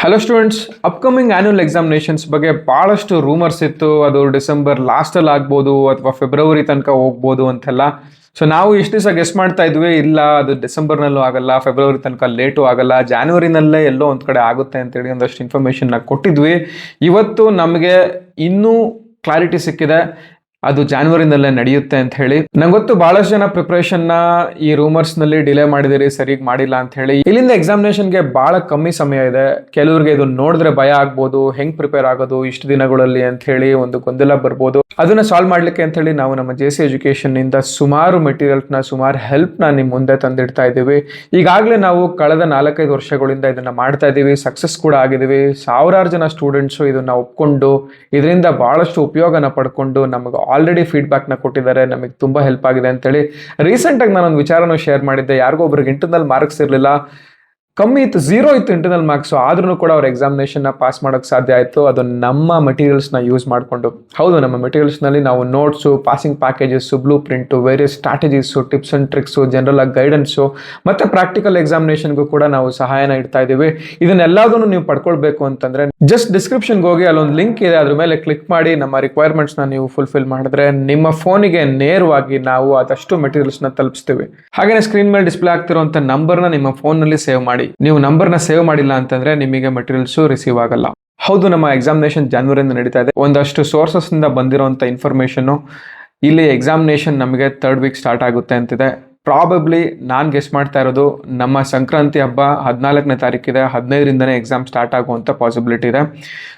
Hello students, upcoming annual examinations ಬಗ್ಗೆ ಭಾಳಷ್ಟು rumours ಇತ್ತು. ಅದು ಡಿಸೆಂಬರ್ ಲಾಸ್ಟಲ್ಲಿ ಆಗ್ಬೋದು ಅಥವಾ ಫೆಬ್ರವರಿ ತನಕ ಹೋಗ್ಬೋದು ಅಂತೆಲ್ಲ. ಸೊ ನಾವು ಇಷ್ಟು ದಿವಸ ಗೆಸ್ ಮಾಡ್ತಾ ಇದ್ವಿ, ಇಲ್ಲ ಅದು ಡಿಸೆಂಬರ್ನಲ್ಲೂ ಆಗಲ್ಲ, ಫೆಬ್ರವರಿ ತನಕ ಲೇಟು ಆಗಲ್ಲ, ಜಾನ್ವರಿನಲ್ಲೇ ಎಲ್ಲೋ ಒಂದು ಕಡೆ ಆಗುತ್ತೆ ಅಂತೇಳಿ ಒಂದಷ್ಟು ಇನ್ಫಾರ್ಮೇಷನ್ನ ಕೊಟ್ಟಿದ್ವಿ. ಇವತ್ತು ನಮಗೆ ಇನ್ನೂ ಕ್ಲಾರಿಟಿ ಸಿಕ್ಕಿದೆ, ಅದು ಜಾನ್ವರಿನಲ್ಲೇ ನಡೆಯುತ್ತೆ ಅಂತ ಹೇಳಿ. ನಂಗೆ ಗೊತ್ತು ಬಹಳಷ್ಟು ಜನ ಪ್ರಿಪ್ರೇಷನ್ನ ಈ ರೂಮರ್ಸ್ ನಲ್ಲಿ ಡಿಲೇ ಮಾಡಿದಿರಿ, ಸರಿಯಾಗಿ ಮಾಡಿಲ್ಲ ಅಂತ ಹೇಳಿ. ಇಲ್ಲಿಂದ ಎಕ್ಸಾಮಿನೇಷನ್ಗೆ ಬಹಳ ಕಮ್ಮಿ ಸಮಯ ಇದೆ. ಕೆಲವ್ರಿಗೆ ಇದು ನೋಡಿದ್ರೆ ಭಯ ಆಗ್ಬೋದು, ಹೆಂಗ್ ಪ್ರಿಪೇರ್ ಆಗೋದು ಇಷ್ಟು ದಿನಗಳಲ್ಲಿ ಅಂತ ಹೇಳಿ ಒಂದು ಗೊಂದಲ ಬರ್ಬೋದು. ಅದನ್ನ ಸಾಲ್ವ್ ಮಾಡ್ಲಿಕ್ಕೆ ಅಂತ ಹೇಳಿ ನಾವು ನಮ್ಮ JC ಎಜುಕೇಶನ್ ಇಂದ ಸುಮಾರು ಮೆಟೀರಿಯಲ್ಸ್ನ, ಸುಮಾರು ಹೆಲ್ಪ್ನ ನಿಮ್ಮ ಮುಂದೆ ತಂದಿಡ್ತಾ ಇದ್ದೀವಿ. ಈಗಾಗಲೇ ನಾವು ಕಳೆದ 4-5 ವರ್ಷಗಳಿಂದ ಇದನ್ನ ಮಾಡ್ತಾ ಇದ್ದೀವಿ, ಸಕ್ಸಸ್ ಕೂಡ ಆಗಿದ್ದೀವಿ. ಸಾವಿರಾರು ಜನ ಸ್ಟೂಡೆಂಟ್ಸು ಇದನ್ನ ಒಪ್ಕೊಂಡು ಇದರಿಂದ ಬಹಳಷ್ಟು ಉಪಯೋಗನ ಪಡ್ಕೊಂಡು ನಮಗೆ ಆಲ್ರೆಡಿ ಫೀಡ್ಬ್ಯಾಕ್ನ ಕೊಟ್ಟಿದ್ದಾರೆ, ನಮಗೆ ತುಂಬ ಹೆಲ್ಪ್ ಆಗಿದೆ ಅಂತೇಳಿ. ರೀಸೆಂಟಾಗಿ ನಾನೊಂದು ವಿಚಾರನೂ ಶೇರ್ ಮಾಡಿದ್ದೆ. ಯಾರಿಗೋ ಒಬ್ರಿಗೆ ಇಂಟರ್ನಲ್ ಮಾರ್ಕ್ಸ್ ಇರಲಿಲ್ಲ, ಕಮ್ಮಿ ಇತ್ತು, 0 ಇತ್ತು ಇಂಟರ್ನಲ್ ಮಾರ್ಕ್ಸ್. ಆದ್ರೂ ಕೂಡ ಅವ್ರ ಎಕ್ಸಾಮಿನೇಷನ್ನ ಪಾಸ್ ಮಾಡೋಕ್ಕೆ ಸಾಧ್ಯ ಆಯಿತು. ಅದು ನಮ್ಮ ಮೆಟೀರಿಯಲ್ಸ್ನ ಯೂಸ್ ಮಾಡಿಕೊಂಡು. ಹೌದು, ನಮ್ಮ ಮೆಟೀರಿಯಲ್ಸ್ನಲ್ಲಿ ನಾವು notes, passing packages, blue print, various strategies, tips and tricks, general ಆಗಿ ಗೈಡೆನ್ಸು ಮತ್ತು ಪ್ರಾಕ್ಟಿಕಲ್ ಎಕ್ಸಾಮಿನೇಷನ್ಗೂ ಕೂಡ ನಾವು ಸಹಾಯನ ಇಡ್ತಾ ಇದ್ದೀವಿ. ಇದನ್ನೆಲ್ಲದನ್ನು ನೀವು ಪಡ್ಕೊಳ್ಬೇಕು ಅಂತಂದರೆ ಜಸ್ಟ್ ಡಿಸ್ಕ್ರಿಪ್ಷನ್ಗೆ ಹೋಗಿ ಅಲ್ಲೊಂದು ಲಿಂಕ್ ಇದೆ, ಅದ್ರ ಮೇಲೆ ಕ್ಲಿಕ್ ಮಾಡಿ ನಮ್ಮ ರಿಕ್ವೈರ್ಮೆಂಟ್ಸ್ನ ನೀವು ಫುಲ್ಫಿಲ್ ಮಾಡಿದ್ರೆ ನಿಮ್ಮ ಫೋನಿಗೆ ನೇರವಾಗಿ ನಾವು ಆದಷ್ಟು ಮೆಟೀರಿಯಲ್ಸ್ನ ತಲುಪಿಸ್ತೀವಿ. ಹಾಗೆಯೇ ಸ್ಕ್ರೀನ್ ಮೇಲೆ ಡಿಸ್ಪ್ಲೇ ಆಗ್ತಿರುವಂಥ ನಂಬರ್ನ ನಿಮ್ಮ ಫೋನ್ನಲ್ಲಿ ಸೇವ್ ಮಾಡಿ. ನೀವು ನಂಬರ್ನ ಸೇವ್ ಮಾಡಿಲ್ಲ ಅಂತಂದ್ರೆ ನಿಮಗೆ ಮೆಟೀರಿಯಲ್ಸ್ ರಿಸೀವ್ ಆಗಲ್ಲ. ಹೌದು, ನಮ್ಮ ಎಕ್ಸಾಮಿನೇಷನ್ ಜಾನ್ವರಿಯಿಂದ ನಡೀತಾ ಇದೆ. ಒಂದಷ್ಟು ಸೋರ್ಸಸ್ ಇಂದ ಬಂದಿರುವಂತ ಇನ್ಫಾರ್ಮೇಶನ್, ಇಲ್ಲಿ ಎಕ್ಸಾಮಿನೇಷನ್ ನಮಗೆ 3rd ವೀಕ್ ಸ್ಟಾರ್ಟ್ ಆಗುತ್ತೆ ಅಂತಿದೆ. ಪ್ರಾಬಬ್ಲಿ ನಾನು ಗೆಸ್ ಮಾಡ್ತಾ ಇರೋದು ನಮ್ಮ ಸಂಕ್ರಾಂತಿ ಹಬ್ಬ 14ನೇ ತಾರೀಕಿದೆ, 15ರಿಂದನೇ ಎಕ್ಸಾಮ್ ಸ್ಟಾರ್ಟ್ ಆಗುವಂಥ ಪಾಸಿಬಿಲಿಟಿ ಇದೆ.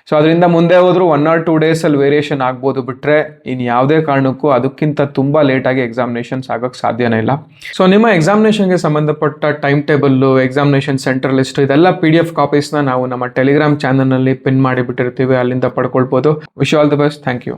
ಸೊ ಅದರಿಂದ ಮುಂದೆ ಹೋದ್ರು 1 or 2 ಡೇಸಲ್ಲಿ ವೇರಿಯೇಷನ್ ಆಗ್ಬೋದು, ಬಿಟ್ಟರೆ ಇನ್ನು ಯಾವುದೇ ಕಾರಣಕ್ಕೂ ಅದಕ್ಕಿಂತ ತುಂಬ ಲೇಟಾಗಿ ಎಕ್ಸಾಮಿನೇಷನ್ಸ್ ಆಗೋಕ್ಕೆ ಸಾಧ್ಯನೇ ಇಲ್ಲ. ಸೊ ನಿಮ್ಮ ಎಕ್ಸಾಮಿನೇಷನ್ಗೆ ಸಂಬಂಧಪಟ್ಟ time table, examination centre list, ಇದೆಲ್ಲ PDF ಕಾಪೀಸ್ನ ನಾವು ನಮ್ಮ ಟೆಲಿಗ್ರಾಮ್ ಚಾನಲ್ನಲ್ಲಿ ಪಿನ್ ಮಾಡಿಬಿಟ್ಟಿರ್ತೀವಿ, ಅಲ್ಲಿಂದ ಪಡ್ಕೊಳ್ಬೋದು. Wish all the best. Thank you.